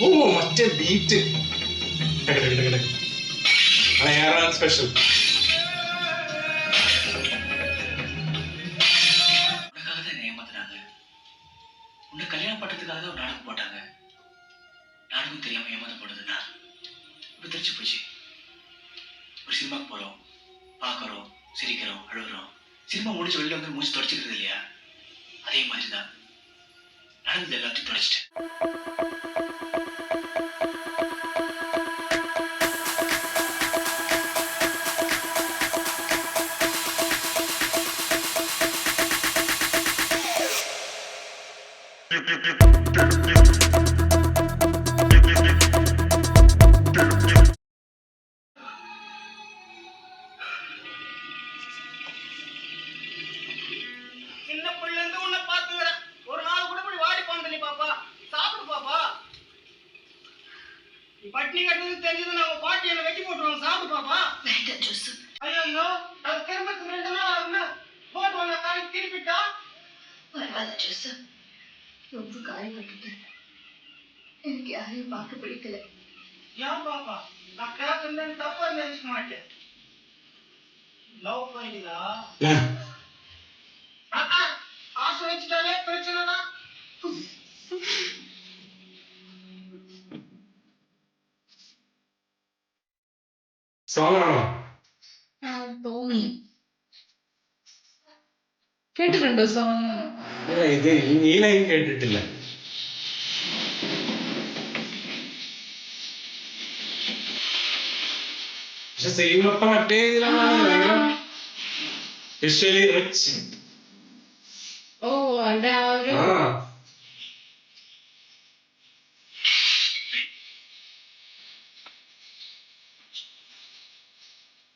ഓ മറ്റേ beat special. உன்னை கல்யாணம் பண்றதுக்காக ஒரு நாடகம் போட்டாங்க. நாடகம் தெரியாம ஏமாந்து போனதுன்னா இப்ப தெரிச்சு போச்சு. ஒரு சினிமாக்கு போறோம், பாக்குறோம், சிரிக்கிறோம், அழுகுறோம். சினிமா முடிச்சு வெளியில வந்து மூச்சு தொடச்சிக்கிறது இல்லையா? அதே மாதிரிதான் நடந்தது எல்லாத்தையும் தொடச்சிட்டு பட்னி கட்டுறது தெரிஞ்சது நம்ம பாட்டி என்ன வெட்டி போட்டுருவாங்க. சாப்பிடு பாப்பா. வேண்டாம் ஜோசு. ஐயோ அது திரும்ப 2 நாள் ஆகுங்க. போட்டு வந்த காய் திருப்பிட்டா பரவாயில்ல ஜோசு. ரொம்ப காயப்பட்டு எனக்கு யாரையும் பார்க்க பிடிக்கல. ஏன் பாப்பா? நான் கேட்கறேன்னு தப்பா நினைச்சுக்க மாட்டேன். லவ் பண்ணிடா. ஆசை வச்சுட்டாலே பிரச்சனை தான். സോങ്ങാണോ? തോന്നി. കേട്ടിട്ടുണ്ടോ സോങ്? ഇത് ഈ ലൈൻ കേട്ടിട്ടില്ല. പക്ഷെ സെയിമൊക്കെ മറ്റേ വിഷ്വലി റിച്ച്. ഓ അവിടെ ആ ഒരു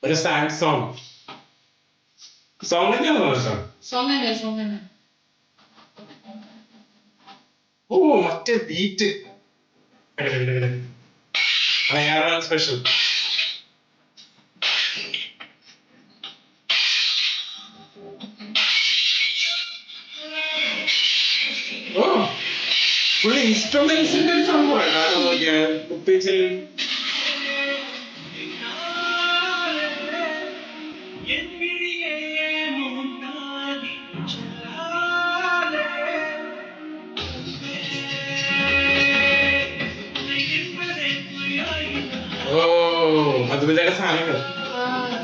ഒരു സാഡ് സോങ്. സോങ് തന്നെയാണോ ഇഷ്ടം? സോങ് തന്നെ. ഓ മറ്റേ ബീറ്റ് സ്പെഷ്യൽ. ഓ പുള്ളി ഇൻസ്ട്രുമെന്റ്സിന്റെ സംഭവമാണ് കുപ്പിച്ചിൽ. ഓ മധുവിധയുടെ സാധനങ്ങൾ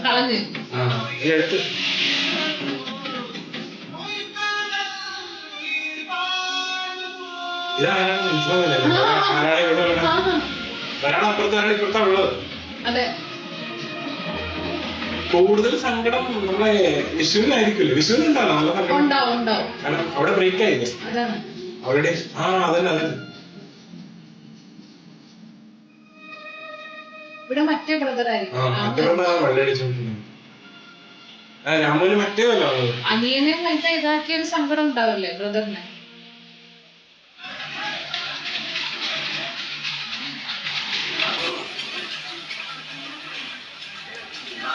കളഞ്ഞ് എടുത്ത് ഇതാരാണ് മനസ്സിലാവുന്നില്ല. ആരാണ് ഇവിടെ ഒരാൾ അപ്പുറത്ത് ഒരാൾ ഇപ്പുറത്താ ഉള്ളത്. അതെ. കൂടുതൽ സങ്കടം നമ്മളെ വിഷുവിനായിരിക്കുമല്ലോ. വിഷുവിനുണ്ടാവും നല്ല സങ്കടം. കാരണം അവിടെ ബ്രേക്ക് ആയില്ലേ അവിടെ. അതന്നെ ഇവിടെ മറ്റേ ബ്രദർ രാമന് മറ്റേതല്ല അനിയനെ മറ്റേ ഇതാക്കിയ ഒരു സങ്കടം ഉണ്ടാവില്ലേ ബ്രദറിന്.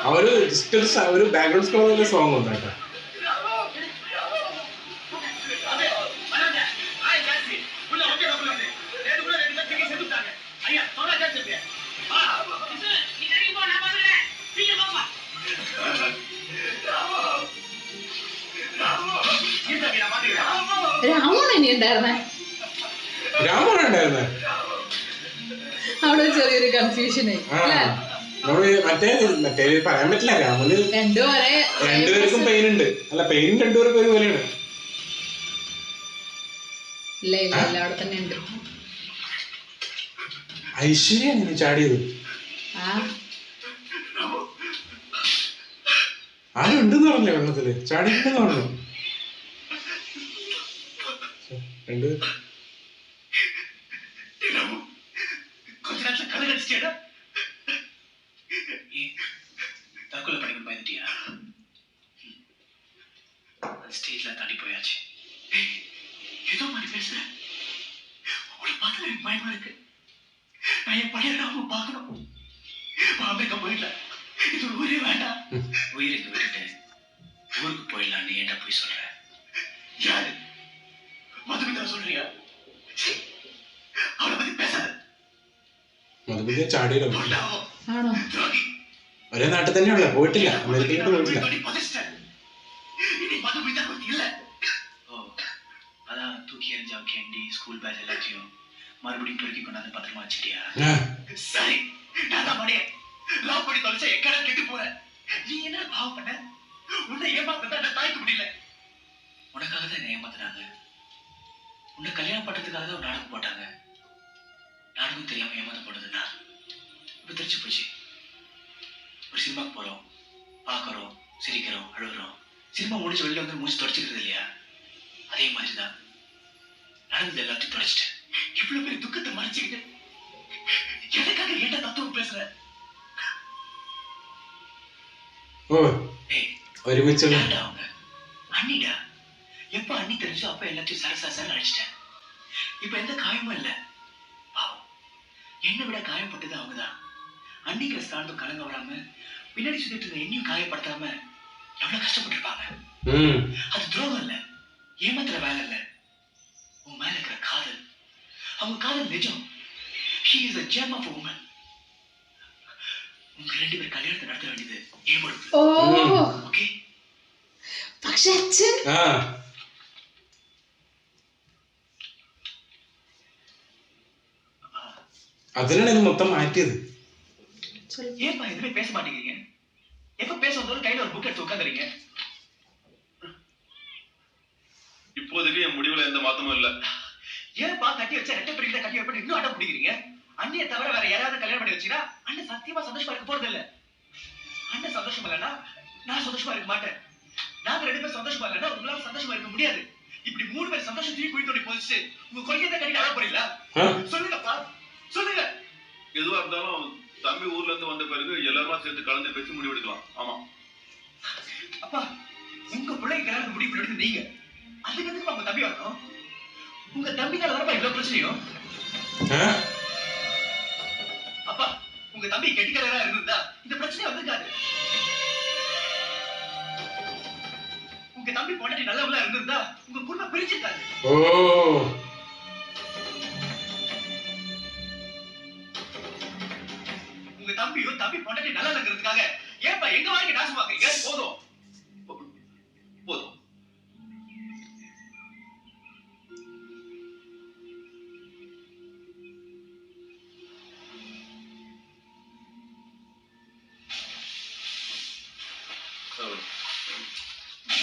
അവര് ഒരു ബാക്ക്ഗ്രൗണ്ട് സ്കോറിന്റെ സോങ് ഉണ്ട് കേട്ടോ. രാമനുണ്ടായിരുന്നേ. അവിടെ ചെറിയൊരു കൺഫ്യൂഷനായി. മറ്റേ പറയാൻ പറ്റില്ല. രാമന് രണ്ടുപേർക്കും പെയിൻ ഉണ്ട്. അല്ല പെയിൻ രണ്ടുപേർക്കും ഒരുപോലെയാണ്. ഐശ്വര്യാണ് ചാടിയത്. ആരും ഉണ്ടെന്ന് പറഞ്ഞില്ലേ വെള്ളത്തില് ചാടിയിട്ടുണ്ടെന്ന് പറഞ്ഞു. രണ്ടുപേർ தற்கொலை பண்ணிக்க பயந்துட்டியா? ஸ்டேஜ்ல தாண்டி போயாச்சு. ஏதோ மாதிரி பேசுற. உன்னை பார்த்தா எனக்கு பயமா இருக்கு. நான் என் பழைய ராம பார்க்கணும். அமெரிக்கா போயிடலாம். இது உயிரே வேண்டாம். உயிருக்கு விட்டுட்டு ஊருக்கு போயிடலான்னு ஏன்டா போய் சொல்ற? யாரு மதுமிதா சொல்றியா? அவளை பத்தி பேசாத. പുതിയ ചാടിയില്ല. ആണോ? ഒരേ നാട്ടിൽ തന്നെയുള്ള, പോയിട്ടില്ല, അമേരിക്കയിലോട്ട് പോയിട്ടില്ല. தூக்கி எறிஞ்ச கேண்டி ஸ்கூல் பேக் எல்லாத்தையும் மறுபடியும் பொறுக்கி கொண்டாந்து பத்திரமா வச்சிட்டியா? சரி, நான் தான் மணியே லவ் பண்ணி தொலைச்சா எக்கடா கெட்டு போறேன். நீ என்ன பாவம் பண்ண? உன்னை ஏமாத்தா நான் தாய்க்க முடியல. உனக்காக தான் என்னை ஏமாத்துறாங்க. உன்னை கல்யாணம் பண்றதுக்காக தான் நாடகம் போட்டாங்க. நாடகம் தெரியாம ஏமாத்த போட்டதுன்னா இப்ப தெரிச்சு போச்சு. ஒரு சினிமாக்கு போறோம், பாக்குறோம், சிரிக்கிறோம், அழுகுறோம். சினிமா முடிச்சு வெளியில வந்து மூச்சு தொடச்சிக்கிறது இல்லையா? அதே மாதிரிதான் நடந்தது எல்லாத்தையும் தொடச்சிட்டேன். இவ்வளவு பெரிய துக்கத்தை மறைச்சுக்கிட்டு எனக்காக என்ன தத்துவம் பேசுற? ഒരുമിച്ചുള്ള அவங்க அண்ணிடா. எப்ப அண்ணி தெரிஞ்சோ அப்ப எல்லாத்தையும் சரசரன்னு அடிச்சிட்டேன். இப்ப எந்த காயமும் இல்ல. பாவம், என்னை விட காயப்பட்டது அவங்கதான். அன்னிக்கிற ஸ்தானத்தும் கலங்க வராம பின்னாடி சுத்திட்டு இருந்த என்னையும் காயப்படுத்தாம எவ்வளவு கஷ்டப்பட்டிருப்பாங்க. அது துரோகம் இல்ல, ஏமாத்துற வேலை இல்ல. உன் மேல இருக்கிற காதல், அவங்க காதல் நிஜம். She is a gem of a woman. உங்க ரெண்டு பேர் கல்யாணத்தை நடத்த வேண்டியது ஏன்? ஓகே, പക്ഷെ അച്ഛൻ അതിനാണ് ഇത് മൊത്തം മാറ്റിയത്. ஏன்பா எதுவுமே பேச மாட்டேங்கிறீங்க? எப்ப பேச வந்தாலும் கையில ஒரு புக் எடுத்து உட்காந்துறீங்க. இப்போதைக்கு என் முடிவுல எந்த மாற்றமும் இல்ல. ஏன்பா கட்டி வச்ச ரெட்டை பிரிக்கிட்ட கட்டி வைப்ப இன்னும் அடம் பிடிக்கிறீங்க? அண்ணியை தவிர வேற யாராவது கல்யாணம் பண்ணி வச்சீங்கன்னா அண்ணன் சத்தியமா சந்தோஷமா இருக்க போறது இல்ல. அண்ணன் சந்தோஷமா இல்லைன்னா நான் சந்தோஷமா இருக்க மாட்டேன். நாங்க ரெண்டு பேரும் சந்தோஷமா இல்லைன்னா உங்களால சந்தோஷமா இருக்க முடியாது. இப்படி மூணு பேர் சந்தோஷத்தையும் குழி தோண்டி போதிச்சு உங்க கொள்கையை தான் கட்டி அழ போறீங்களா? சொல்லுங்கப்பா, சொல்லுங்க. எதுவா இருந்தாலும் தம்பி ஊர்ல இருந்து வந்த பிறகு எல்லாருமா சேர்த்து கலந்து பேசி முடிவெடுக்கலாம். ஆமா அப்பா, உங்க பிள்ளைக்கு கல்யாணம் முடிவு எடுத்து நீங்க அதுக்கு எதுக்கு உங்க தம்பி வரணும்? உங்க தம்பினால வரப்பா இவ்வளவு பிரச்சனையும். அப்பா, உங்க தம்பி கெட்டிக்காரரா இருந்தா இந்த பிரச்சனை வந்திருக்காது. உங்க தம்பி பொண்டாட்டி நல்லவளா இருந்திருந்தா உங்க குடும்பம் பிரிச்சிருக்காது. உங்க தம்பியும் தம்பி பொண்டாட்டி நல்லா இருக்கிறதுக்காக ஏன்பா எங்க வாழ்க்கை நாசமாக்குறீங்க? போதும் போதும்.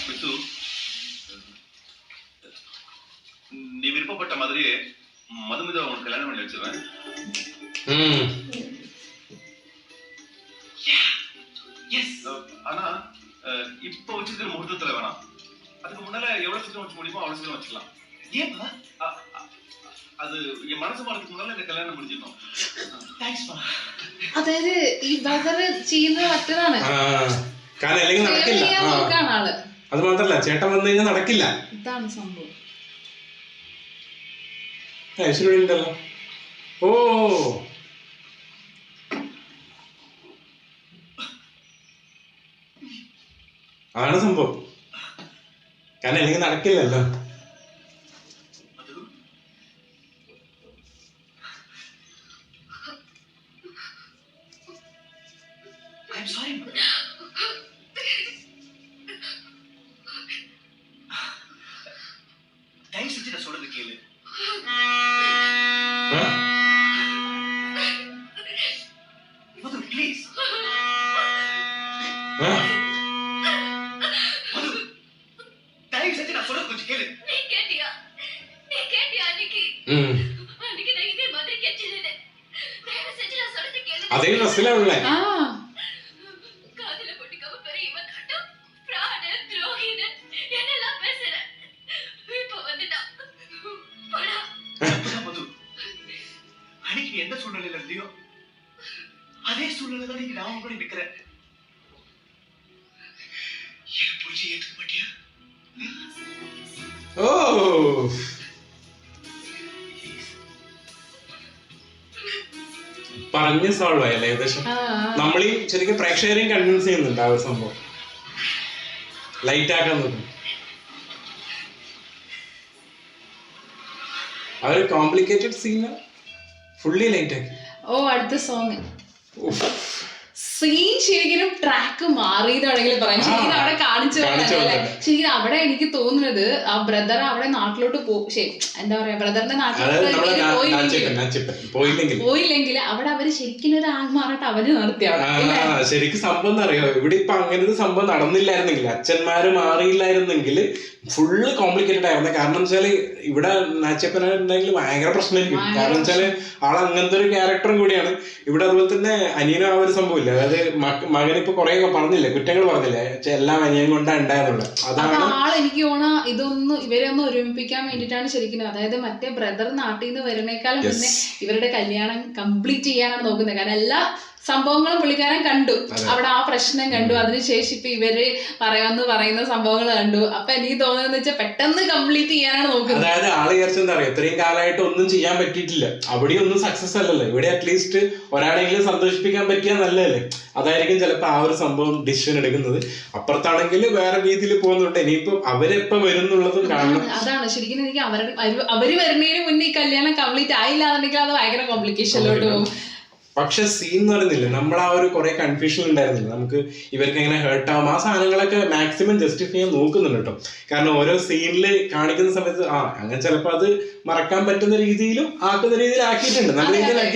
விசு, நீ விருப்பப்பட்ட மாதிரியே மதுமிதா உனக்கு கல்யாணம் பண்ணி வச்சிருவேன். ஆனா இப்ப வச்சிருக்கிற முகூர்த்தத்துல வேணாம். அதுக்கு முன்னால எவ்வளவு சீக்கிரம் வச்சு முடியுமோ அவ்வளவு சீக்கிரம் வச்சுக்கலாம். ஏன்பா? அது என் மனசு மாறதுக்கு முன்னால இந்த கல்யாணம் முடிஞ்சிடணும். താങ്ക്സ്. അതായത് ഈ ബ്രദർ ചെയ്യുന്നത് മറ്റതാണ്. കാരണം അല്ലെങ്കിൽ നടക്കില്ല. അത് മാത്രല്ല, ചേട്ടൻ വന്നു കഴിഞ്ഞാൽ നടക്കില്ല. ഇതാണ് സംഭവം. ഉണ്ടല്ലോ. ഓ, അതാണ് സംഭവം. കാരണം അല്ലെങ്കിൽ നടക്കില്ലല്ലോ. I'm sorry. தயவு செஞ்சு நான் சொல்றது கேளு. மது, ப்ளீஸ். மது, தயவு செஞ்சு நான் சொல்றது கொஞ்சம் கேளு. நீ கேட்டியா அன்னைக்கு? அன்னைக்கு நான் இதே மாதிரி கெச்சிருந்தேன். தயவு செஞ்சு நான் சொல்றது கேளு. அதே ட்ரெஸ்ல உள்ள காதுல போட்டுக்காம பெரியவன் கட்டும் பிராண துரோகின்னு என்னெல்லாம் பேசுற. இப்ப வந்துட்டான். போடா. மது, அன்னைக்கு நீ எந்த சூழ்நிலையில இருந்தியோ அதே சூழ்நிலை தான் நீங்க நான் கூட நிக்கிறேன். என் புரிஞ்சு ஏத்துக்க மாட்டியா? ഓ, പറഞ്ഞ് സോൾവ് ആയല്ലേ ഏകദേശം. നമ്മളീ ശരിക്കും പ്രേക്ഷകരെയും കൺവിൻസ് ചെയ്യുന്നുണ്ട് ആ ഒരു സംഭവം. ലൈറ്റ് ആക്കാൻ നോക്കും. ആ ഒരു കോംപ്ലിക്കേറ്റഡ് സീന് ഫുള്ളി ലൈറ്റ് ആക്കി. ഓ അടുത്ത സോങ് സീൻ ശരിക്കും ട്രാക്ക് മാറി എന്ന് വേണമെങ്കിൽ പറയാം. ശരിക്കും അവിടെ കാണിച്ചു പോകാനല്ലേ. ശരിക്കും അവിടെ എനിക്ക് തോന്നുന്നത് ആ ബ്രദർ അവിടെ നാട്ടിലോട്ട് എന്താ പറയാ ബ്രദറിന്റെ നാട്ടിലോട്ട് പോയില്ലെങ്കിൽ അവിടെ അവര് ശരിക്കും ഒരു ആത്മാറായിട്ട് അവര് നടത്തി അവിടെ. ശരിക്കും സംഭവം എന്താ അറിയോ, ഇവിടെ ഇപ്പൊ അങ്ങനത്തെ സംഭവം നടന്നില്ലായിരുന്നെങ്കിൽ, അച്ഛന്മാര് മാറിയില്ലായിരുന്നെങ്കിൽ ഫുള്ള് കോംപ്ലിക്കേറ്റഡ് ആയിരുന്നു. കാരണം വെച്ചാല് ഇവിടെ നാച്ചപ്പനുണ്ടെങ്കിൽ ഭയങ്കര പ്രശ്നമായിരിക്കും. കാരണം വെച്ചാല് ആൾ അങ്ങനത്തെ ഒരു ക്യാരക്ടറും കൂടിയാണ്. ഇവിടെ അതുപോലെ തന്നെ അനിയനും ആ ഒരു സംഭവമില്ല. അതായത് മകനിപ്പോ കുറെ പറഞ്ഞില്ലേ, കുറ്റങ്ങൾ പറഞ്ഞില്ലേ, എല്ലാം അനിയൻ കൊണ്ടാ ഉണ്ടായെന്നുള്ളത്. അതാണ് എനിക്ക് തോന്നുന്നു ഇവരൊന്ന് ഒരുമിപ്പിക്കാൻ വേണ്ടിയിട്ടാണ് ശരിക്കും. അതായത് മറ്റേ ബ്രദർ നാട്ടിൽ നിന്ന് വരുന്നേക്കാളും മുന്നേ ഇവരുടെ കല്യാണം കംപ്ലീറ്റ് ചെയ്യാനാണ് നോക്കുന്നത്. കാരണം എല്ലാ സംഭവങ്ങളും പുള്ളിക്കാരൻ കണ്ടു, അവിടെ ആ പ്രശ്നം കണ്ടു, അതിനുശേഷം ഇപ്പൊ ഇവര് പറയുന്ന സംഭവങ്ങൾ കണ്ടു. അപ്പൊ എനിക്ക് തോന്നുന്നത് വെച്ചാൽ പെട്ടെന്ന് കംപ്ലീറ്റ് ചെയ്യാനാണ് നോക്കുന്നത്. അതായത് ആള് വിചാരിച്ചെന്താ പറയാ, ഇത്രയും കാലമായിട്ട് ഒന്നും ചെയ്യാൻ പറ്റിയിട്ടില്ല, അവിടെ ഒന്നും സക്സസ് അല്ലല്ലോ, ഇവിടെ അറ്റ്ലീസ്റ്റ് ഒരാളെങ്കിലും സന്തോഷിപ്പിക്കാൻ പറ്റിയാൽ നല്ലതല്ലേ. അതായിരിക്കും ചിലപ്പോ ആ ഒരു സംഭവം ഡിസിഷൻ എടുക്കുന്നത്. അപ്പുറത്താണെങ്കിൽ വേറെ രീതിയിൽ പോകുന്നുണ്ട്. ഇനിയിപ്പം അവരെപ്പം വരും എന്നുള്ളതും കാണണം. അതാണ് ശരിക്കും എനിക്ക് അവര് വരുന്നതിന് മുന്നേ ഈ കല്യാണം കംപ്ലീറ്റ് ആയില്ല എന്നുണ്ടെങ്കിൽ അത് ഭയങ്കര കോംപ്ലിക്കേഷനിലോട്ട് പോകും. പക്ഷെ സീൻ എന്ന് പറയുന്നില്ല, നമ്മൾ ആ ഒരു കുറെ കൺഫ്യൂഷൻ ഉണ്ടായിരുന്നില്ല, നമുക്ക് ഇവർക്ക് എങ്ങനെ ഹേർട്ട് ആവും, ആ സാധനങ്ങളൊക്കെ മാക്സിമം ജസ്റ്റിഫൈ ചെയ്യാൻ നോക്കുന്നുണ്ട് കേട്ടോ. കാരണം ഓരോ സീനില് കാണിക്കുന്ന സമയത്ത് അങ്ങനെ ചിലപ്പോ അത് മറക്കാൻ പറ്റുന്ന രീതിയിലും ആക്കുന്ന രീതിയിൽ ആക്കിയിട്ടുണ്ട്.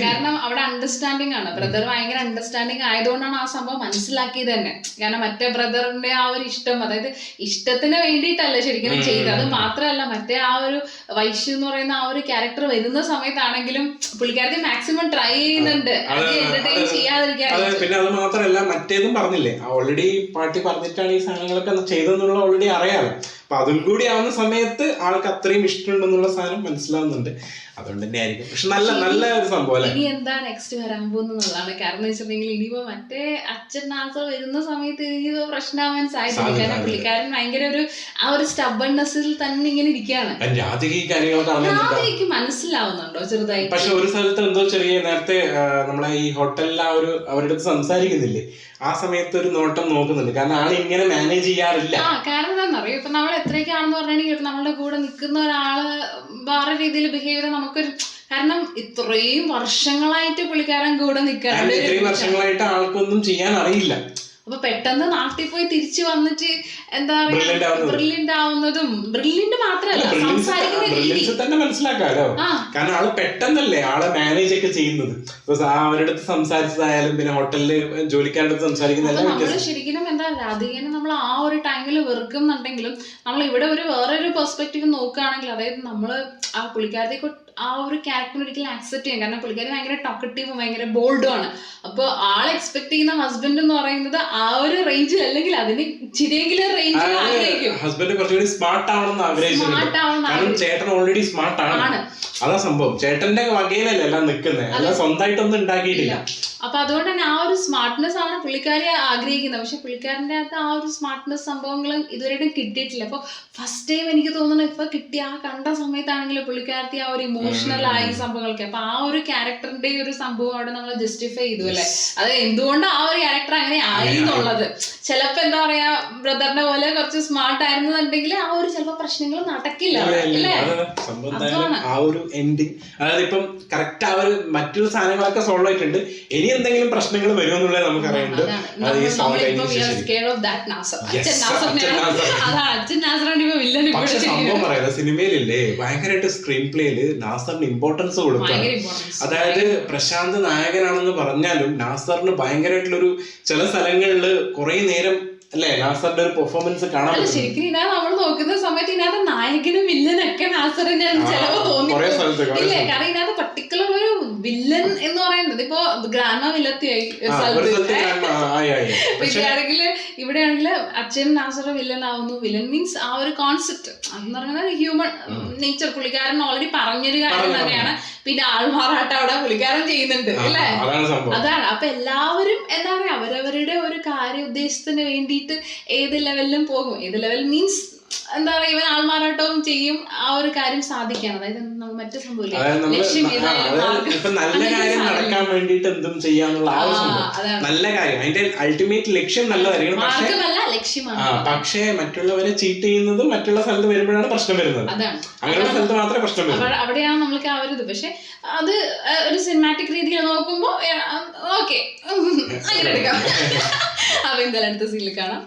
കാരണം അവിടെ അണ്ടർസ്റ്റാൻഡിങ് ആണ്, ബ്രദർ ഭയങ്കര അണ്ടർസ്റ്റാൻഡിങ് ആയതുകൊണ്ടാണ് ആ സംഭവം മനസ്സിലാക്കിയത് തന്നെ. കാരണം മറ്റേ ബ്രദറിന്റെ ആ ഒരു ഇഷ്ടം, അതായത് ഇഷ്ടത്തിന് വേണ്ടിയിട്ടല്ല ശരിക്കും ചെയ്തത്. അത് മാത്രമല്ല മറ്റേ ആ ഒരു വൈശ്യ എന്ന് പറയുന്ന ആ ഒരു ക്യാരക്ടർ വരുന്ന സമയത്താണെങ്കിലും പുള്ളിക്കാരത്തി മാക്സിമം ട്രൈ ചെയ്യുന്നുണ്ട് പിന്നെ അത് മാത്രല്ല മറ്റേതും പറഞ്ഞില്ലേ, ഓൾറെഡി പാർട്ടി പറഞ്ഞിട്ടാണ് ഈ സാധനങ്ങളൊക്കെ ചെയ്തെന്നുള്ള ഓൾറെഡി അറിയാലോ. അപ്പൊ അതും കൂടി ആവുന്ന സമയത്ത് ആൾക്ക് അത്രയും ഇഷ്ടമുണ്ടെന്നുള്ള സാധനം മനസ്സിലാവുന്നുണ്ട്. അതുകൊണ്ട് തന്നെ ആയിരിക്കും. പക്ഷെ നല്ല ഒരു സംഭവം. ഇനി എന്താ നെക്സ്റ്റ് വരാൻ പോകുന്നതാണ്. കാരണം വെച്ചിട്ടുണ്ടെങ്കിൽ ഇനിയിപ്പോ മറ്റേ അച്ഛൻ നാസർ വരുന്ന സമയത്ത് ഇനിയിപ്പോ പ്രശ്നമാവാൻ സാധ്യത. കാരണം പുള്ളിക്കാരൻ ഭയങ്കര ആ ഒരു സ്റ്റബൺനെസ്സിൽ തന്നെ ഇങ്ങനെ ഇരിക്കുകയാണ്. രാധികയ്ക്ക് മനസ്സിലാവുന്നുണ്ടോ ചെറുതായി? പക്ഷെ ഒരു സ്ഥലത്ത് എന്തോ ചെറിയ നേരത്തെ നമ്മളെ ഈ ഹോട്ടലിൽ ആ ഒരു അവരുടെ അടുത്ത് സംസാരിക്കുന്നില്ലേ, ആ സമയത്ത് ഒരു നോട്ടം നോക്കുന്നുണ്ട്. കാരണം ആൾ ഇങ്ങനെ മാനേജ് ചെയ്യാറില്ല. കാരണം എന്താണെന്നറിയോ, ഇപ്പൊ നമ്മൾ എത്രയൊക്കെയാണെന്ന് പറഞ്ഞിട്ടുണ്ടെങ്കിൽ നമ്മളുടെ കൂടെ നിൽക്കുന്ന ഒരാള് വേറെ രീതിയിൽ ബിഹേവ് ചെയ്താൽ നമുക്കൊരു, കാരണം ഇത്രയും വർഷങ്ങളായിട്ട് പുള്ളിക്കാരൻ കൂടെ നിൽക്കാൻ, ഇത്രയും വർഷങ്ങളായിട്ട് ആൾക്കൊന്നും ചെയ്യാൻ അറിയില്ല. അപ്പൊ പെട്ടെന്ന് നാട്ടിൽ പോയി തിരിച്ചു വന്നിട്ട് എന്താ പറയാ ബ്രില്യന്റ് ആവുന്നതും, ബ്രില്യന്റ് മാത്രല്ല സംസാരിക്കുന്ന രീതി തന്നെ മനസ്സിലാക്കാലോ. കാരണം ആള് പെട്ടെന്നല്ലേ ആളെ മാനേജ് ഒക്കെ ചെയ്യുന്നത്. അവരുടെ അടുത്ത് സംസാരിച്ചതായാലും പിന്നെ ഹോട്ടലില് ജോലിക്കാരുടെ അടുത്ത് സംസാരിക്കുന്നതെല്ലാം നമ്മള് ശരിക്കും എന്താ രാധികനെ നമ്മൾ ആ ഒരു ടൈമിൽ വെറുക്കുന്നുണ്ടെങ്കിലും നമ്മൾ ഇവിടെ വേറൊരു പെർസ്പെക്റ്റീവ് നോക്കുകയാണെങ്കിൽ, അതായത് നമ്മള് ആ പുള്ളിക്കാരത്തെ ആ ഒരു ക്യാരക്ടർ ഒരിക്കലും ആക്സെപ്റ്റ് ചെയ്യാം. കാരണം പുള്ളിക്കാരി ഭയങ്കര ടോക്കറ്റീവും ഭയങ്കര ബോൾഡും ആണ്. അപ്പൊ ആൾ എക്സ്പെക്ട് ചെയ്യുന്ന ഹസ്ബൻഡ് എന്ന് പറയുന്നത് ആ ഒരു റേഞ്ചിൽ അല്ലെങ്കിൽ അതിന് ഇച്ചിരിയെങ്കിലും റേഞ്ചിൽ ആഗ്രഹിക്കും. ഹസ്ബൻഡ് കുറച്ചുകൂടി സ്മാർട്ട് ആവണമെന്ന് ആഗ്രഹിച്ചിട്ടുണ്ട്. കാരണം ചേട്ടൻ ഓൾറെഡി സ്മാർട്ട് ആണ്. അതാ സംഭവം. ചേട്ടന്റെ വകയിലല്ല എല്ലാം നിൽക്കുന്നത്, എല്ലാം സ്വന്തമായിട്ടൊന്നും ഉണ്ടാക്കിയിട്ടില്ല. അപ്പൊ അതുകൊണ്ട് തന്നെ ആ ഒരു സ്മാർട്ട്നെസ് ആണ് പുള്ളിക്കാരി ആഗ്രഹിക്കുന്നത്. പക്ഷെ പുള്ളിക്കാരൻ്റെ അകത്ത് ആ ഒരു സ്മാർട്ട്നെസ് സംഭവങ്ങളും ഇതുവരെയായിട്ടും കിട്ടിയിട്ടില്ല. അപ്പൊ ഫസ്റ്റ് ടൈം എനിക്ക് തോന്നുന്നു ഇപ്പൊ കിട്ടിയ ആ കണ്ട സമയത്താണെങ്കിലും പുള്ളിക്കാരത്തി ആ ഒരു ഇമോഷണൽ ആയി സംഭവങ്ങളൊക്കെ. അപ്പൊ ആ ഒരു ക്യാരക്ടറിന്റെ ഒരു സംഭവം അവിടെ നമ്മൾ ജസ്റ്റിഫൈ ചെയ്തു അല്ലെ. അത് എന്തുകൊണ്ട് ആ ഒരു ക്യാരക്ടർ അങ്ങനെ ആയി എന്നുള്ളത്. ചിലപ്പോ എന്താ പറയാ ബ്രദറിന്റെ പോലെ കുറച്ച് സ്മാർട്ട് ആയിരുന്നുണ്ടെങ്കിൽ ആ ഒരു ചിലപ്പോ പ്രശ്നങ്ങൾ നടക്കില്ല അല്ലേ. ആ ഒരു എൻഡിങ്, അതായത് ഇപ്പം കറക്റ്റ് ആ ഒരു മറ്റൊരു സാധനങ്ങളൊക്കെ സോൾവ് ആയിട്ടുണ്ട്. ഇനി എന്തെങ്കിലും പ്രശ്നങ്ങൾ വരുമെന്നുള്ളത് നമുക്കറിയുന്നുണ്ട്. പക്ഷെ സംഭവം പറയാം, സിനിമയിലില്ലേ ഭയങ്കരമായിട്ട് സ്ക്രീൻ പ്ലേയില് നാസറിന് ഇമ്പോർട്ടൻസ് കൊടുക്കുക. അതായത് പ്രശാന്ത് നായകനാണെന്ന് പറഞ്ഞാലും നാസറിന് ഭയങ്കരമായിട്ടുള്ളൊരു ചില സ്ഥലങ്ങളില് കുറെ നേരം അല്ലെ നാസറിന്റെ ഒരു പെർഫോമൻസ് കാണാൻ പറ്റും. ശരിക്കും ഇതിനകത്ത് നമ്മൾ നോക്കുന്ന സമയത്ത് ഇതിനകത്ത് നായകനും വില്ലനൊക്കെ നാസറിന്റെ ചിലവ് തോന്നിയില്ലേ. കാരണം ഇതിനകത്ത് പർട്ടിക്കുലർ ഒരു വില്ലൻ എന്ന് പറയുന്നത് ഇപ്പൊ ഗ്രാമ വില്ലത്തിയായി ഇവിടെ ആണെങ്കിൽ അച്ഛൻ നാസർ വില്ലൻ ആവുന്നു. വില്ലൻ മീൻസ് ആ ഒരു കോൺസെപ്റ്റ് എന്ന് പറയുന്നത് ഹ്യൂമൻ നേച്ചർ. പുള്ളിക്കാരൻ ഓൾറെഡി പറഞ്ഞൊരു കാര്യം തന്നെയാണ്. പിന്നെ ആൾമാറാട്ടം അവിടെ പുള്ളിക്കാരൻ ചെയ്യുന്നുണ്ട് അല്ലേ. അതാണ്. അപ്പൊ എല്ലാവരും എന്താ പറയാ അവരവരുടെ ഒരു കാര്യ ഉദ്ദേശത്തിന് വേണ്ടിയിട്ട് ഏത് ലെവലിലും പോകും. ഏത് ലെവൽ മീൻസ് എന്താ പറയാ ഇവൻ ആൾമാറാട്ടവും ചെയ്യും ആ ഒരു കാര്യം സാധിക്കാൻ. അതായത് മറ്റു സംഭവം നല്ല കാര്യം നടക്കാൻ വേണ്ടിട്ട് എന്തും ചെയ്യാന്നുള്ള നല്ല കാര്യം, അതിന്റെ അൾട്ടിമേറ്റ് ലക്ഷ്യം നല്ലതായിരിക്കും. പക്ഷേ മറ്റുള്ളവരെ ചീറ്റ് ചെയ്യുന്നതും മറ്റുള്ള സ്ഥലത്ത് വരുമ്പോഴാണ് പ്രശ്നം വരുന്നത്. അങ്ങനെയുള്ള സ്ഥലത്ത് മാത്രമേ പ്രശ്നം വരൂ. അവിടെയാണ് നമ്മൾക്ക് ആ ഒരു ഇത്. പക്ഷെ അത് ഒരു സിനിമാറ്റിക് രീതിയിൽ നോക്കുമ്പോൾ നോക്കുമ്പോ ഓക്കെ അങ്ങനെ എടുക്കാം. അപ്പൊ എന്തായാലും അടുത്ത സീനിൽ കാണാം.